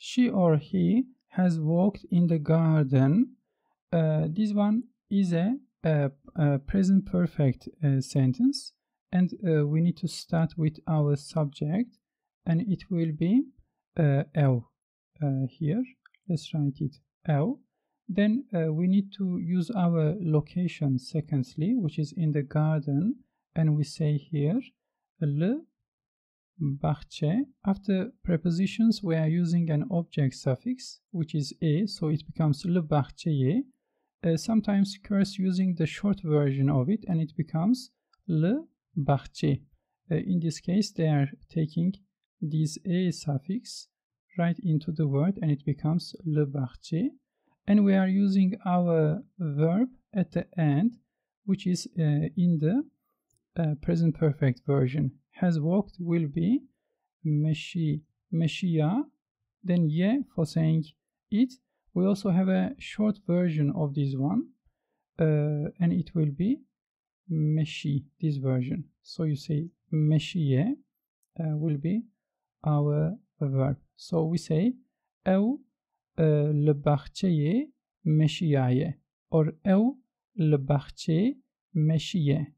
She or he has walked in the garden. This one is a present perfect sentence, and we need to start with our subject, and it will be ev here. Let's write it ev. Then we need to use our location secondly, which is in the garden, and we say here le bahçe. After prepositions we are using an object suffix which is e, so it becomes le bahçeye. Sometimes occurs using the short version of it and it becomes le bahçe. In this case they are taking this e suffix right into the word and it becomes le bahçe. And we are using our verb at the end, which is in the present perfect version. Has walked will be meşiya, then ye for saying it. We also have a short version of this one, and it will be meşi, this version. So you say meşiye will be our verb. So we say ev le bahçeye meşiyaye, or ev le bahçeye meşiye.